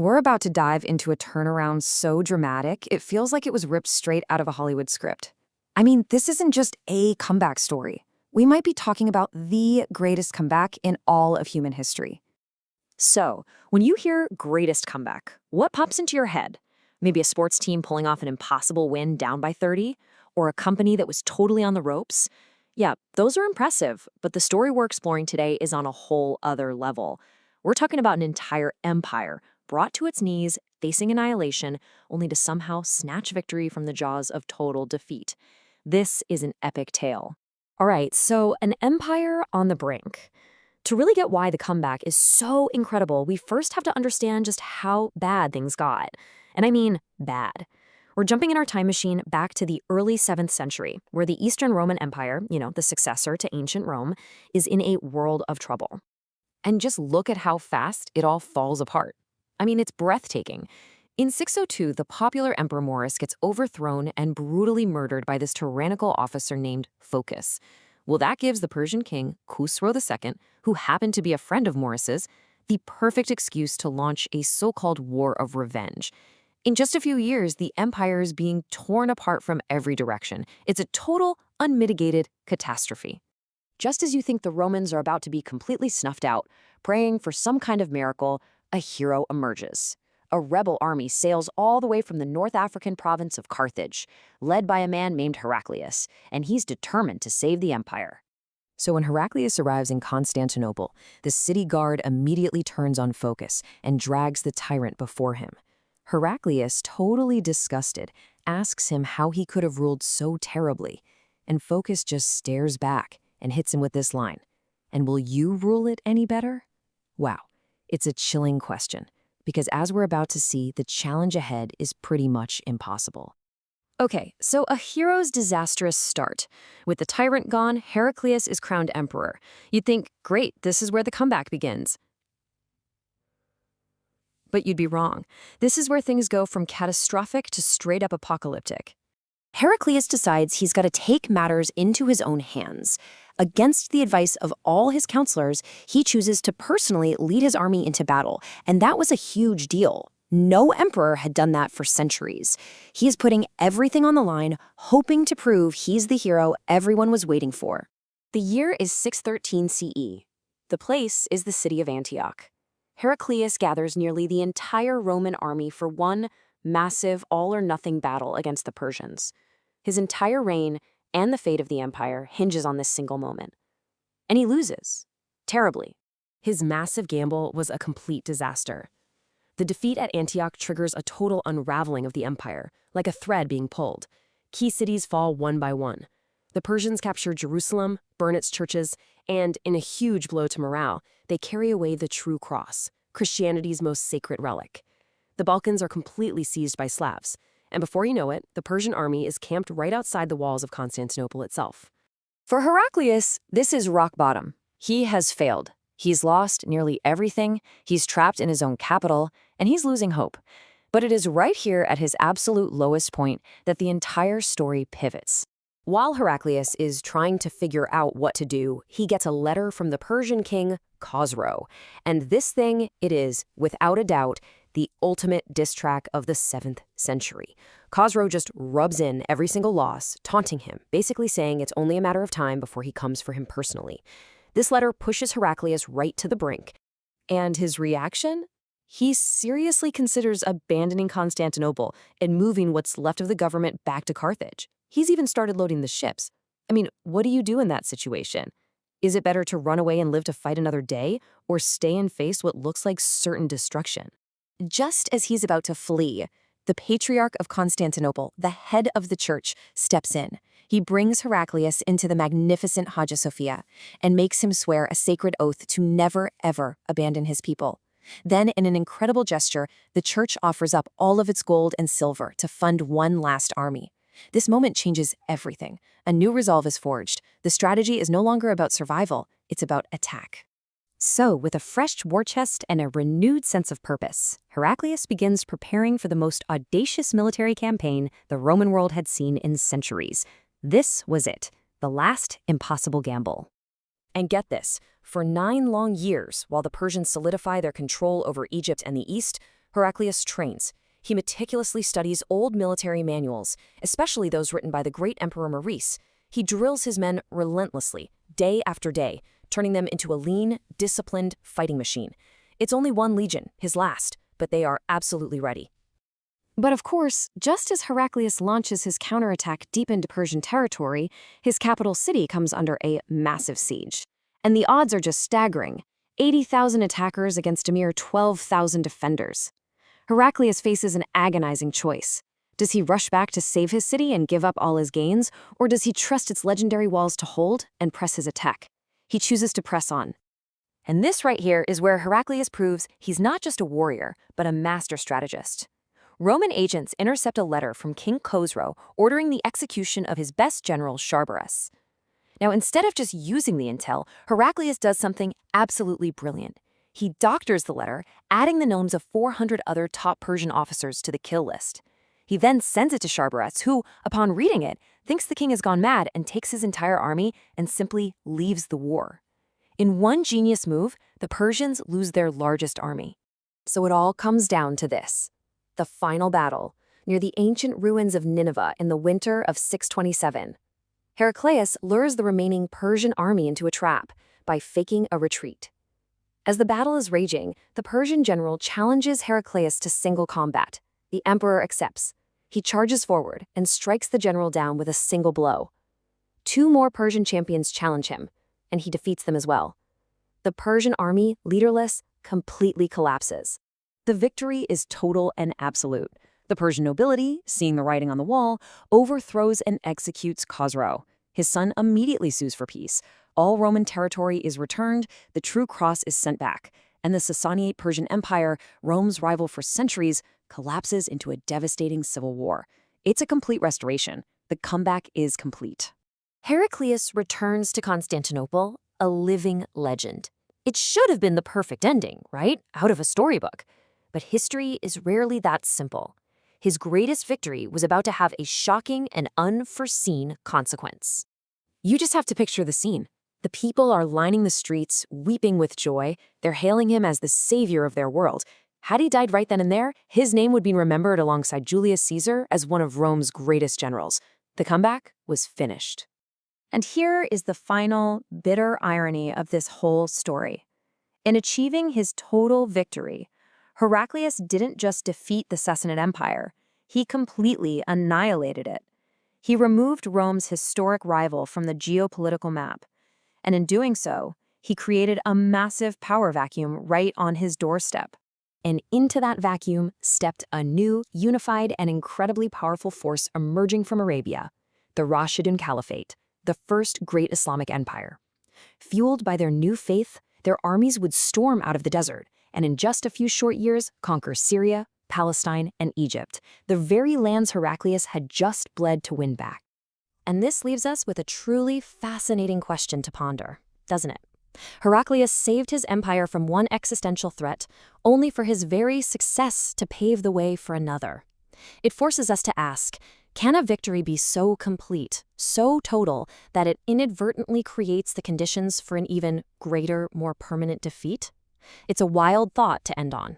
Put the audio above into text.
We're about to dive into a turnaround so dramatic, it feels like it was ripped straight out of a Hollywood script. I mean, this isn't just a comeback story. We might be talking about the greatest comeback in all of human history. So, when you hear greatest comeback, what pops into your head? Maybe a sports team pulling off an impossible win down by 30? Or a company that was totally on the ropes? Yeah, those are impressive, but the story we're exploring today is on a whole other level. We're talking about an entire empire brought to its knees, facing annihilation, only to somehow snatch victory from the jaws of total defeat. This is an epic tale. All right, so an empire on the brink. To really get why the comeback is so incredible, we first have to understand just how bad things got. And I mean bad. We're jumping in our time machine back to the early 7th century, where the Eastern Roman Empire, the successor to ancient Rome, is in a world of trouble. And just look at how fast it all falls apart. I mean, it's breathtaking. In 602, the popular Emperor Maurus gets overthrown and brutally murdered by this tyrannical officer named Phocas. Well, that gives the Persian king, Khusro II, who happened to be a friend of Maurus's, the perfect excuse to launch a so-called war of revenge. In just a few years, the empire is being torn apart from every direction. It's a total, unmitigated catastrophe. Just as you think the Romans are about to be completely snuffed out, praying for some kind of miracle, a hero emerges. A rebel army sails all the way from the North African province of Carthage, led by a man named Heraclius, and he's determined to save the empire. So when Heraclius arrives in Constantinople, the city guard immediately turns on Phocas and drags the tyrant before him. Heraclius, totally disgusted, asks him how he could have ruled so terribly, and Phocas just stares back and hits him with this line, "And will you rule it any better?" Wow, it's a chilling question, because as we're about to see, the challenge ahead is pretty much impossible. Okay, so a hero's disastrous start. With the tyrant gone, Heraclius is crowned emperor. You'd think, great, this is where the comeback begins. But you'd be wrong. This is where things go from catastrophic to straight-up apocalyptic. Heraclius decides he's got to take matters into his own hands. Against the advice of all his counselors, he chooses to personally lead his army into battle, and that was a huge deal. No emperor had done that for centuries. He is putting everything on the line, hoping to prove he's the hero everyone was waiting for. The year is 613 CE. The place is the city of Antioch. Heraclius gathers nearly the entire Roman army for one massive all-or-nothing battle against the Persians. His entire reign and the fate of the empire hinges on this single moment. And he loses. Terribly. His massive gamble was a complete disaster. The defeat at Antioch triggers a total unraveling of the empire, like a thread being pulled. Key cities fall one by one. The Persians capture Jerusalem, burn its churches, and, in a huge blow to morale, they carry away the true cross, Christianity's most sacred relic. The Balkans are completely seized by Slavs, and before you know it, the Persian army is camped right outside the walls of Constantinople itself. For Heraclius, this is rock bottom. He has failed. He's lost nearly everything, he's trapped in his own capital, and he's losing hope. But it is right here at his absolute lowest point that the entire story pivots. While Heraclius is trying to figure out what to do, he gets a letter from the Persian king, Khosrow. And this thing, it is, without a doubt, the ultimate diss track of the 7th century. Khosrow just rubs in every single loss, taunting him, basically saying it's only a matter of time before he comes for him personally. This letter pushes Heraclius right to the brink. And his reaction? He seriously considers abandoning Constantinople and moving what's left of the government back to Carthage. He's even started loading the ships. I mean, what do you do in that situation? Is it better to run away and live to fight another day, or stay and face what looks like certain destruction? Just as he's about to flee, the Patriarch of Constantinople, the head of the church, steps in. He brings Heraclius into the magnificent Hagia Sophia and makes him swear a sacred oath to never, ever abandon his people. Then, in an incredible gesture, the church offers up all of its gold and silver to fund one last army. This moment changes everything. A new resolve is forged. The strategy is no longer about survival, it's about attack. So, with a fresh war chest and a renewed sense of purpose, Heraclius begins preparing for the most audacious military campaign the Roman world had seen in centuries. This was it, the last impossible gamble. And get this, for 9 long years, while the Persians solidify their control over Egypt and the East, Heraclius trains. He meticulously studies old military manuals, especially those written by the great Emperor Maurice. He drills his men relentlessly, day after day, turning them into a lean, disciplined fighting machine. It's only one legion, his last, but they are absolutely ready. But of course, just as Heraclius launches his counterattack deep into Persian territory, his capital city comes under a massive siege. And the odds are just staggering: 80,000 attackers against a mere 12,000 defenders. Heraclius faces an agonizing choice. Does he rush back to save his city and give up all his gains, or does he trust its legendary walls to hold and press his attack? He chooses to press on. And this right here is where Heraclius proves he's not just a warrior, but a master strategist. Roman agents intercept a letter from King Khosrow ordering the execution of his best general, Sharbaras. Now, instead of just using the intel, Heraclius does something absolutely brilliant. He doctors the letter, adding the names of 400 other top Persian officers to the kill list. He then sends it to Sharbaras, who, upon reading it, thinks the king has gone mad and takes his entire army and simply leaves the war. In one genius move, the Persians lose their largest army. So it all comes down to this: the final battle, near the ancient ruins of Nineveh in the winter of 627. Heraclius lures the remaining Persian army into a trap by faking a retreat. As the battle is raging, the Persian general challenges Heraclius to single combat. The emperor accepts. He charges forward and strikes the general down with a single blow. 2 more Persian champions challenge him, and he defeats them as well. The Persian army, leaderless, completely collapses. The victory is total and absolute. The Persian nobility, seeing the writing on the wall, overthrows and executes Khosrow. His son immediately sues for peace. All Roman territory is returned, the true cross is sent back, and the Sassanid Persian Empire, Rome's rival for centuries, collapses into a devastating civil war. It's a complete restoration. The comeback is complete. Heraclius returns to Constantinople, a living legend. It should have been the perfect ending, right? Out of a storybook. But history is rarely that simple. His greatest victory was about to have a shocking and unforeseen consequence. You just have to picture the scene. The people are lining the streets, weeping with joy. They're hailing him as the savior of their world. Had he died right then and there, his name would be remembered alongside Julius Caesar as one of Rome's greatest generals. The comeback was finished. And here is the final, bitter irony of this whole story. In achieving his total victory, Heraclius didn't just defeat the Sassanid Empire, he completely annihilated it. He removed Rome's historic rival from the geopolitical map, and in doing so, he created a massive power vacuum right on his doorstep. And into that vacuum stepped a new, unified, and incredibly powerful force emerging from Arabia, the Rashidun Caliphate, the first great Islamic empire. Fueled by their new faith, their armies would storm out of the desert, and in just a few short years conquer Syria, Palestine, and Egypt, the very lands Heraclius had just bled to win back. And this leaves us with a truly fascinating question to ponder, doesn't it? Heraclius saved his empire from one existential threat, only for his very success to pave the way for another. It forces us to ask, can a victory be so complete, so total, that it inadvertently creates the conditions for an even greater, more permanent defeat? It's a wild thought to end on.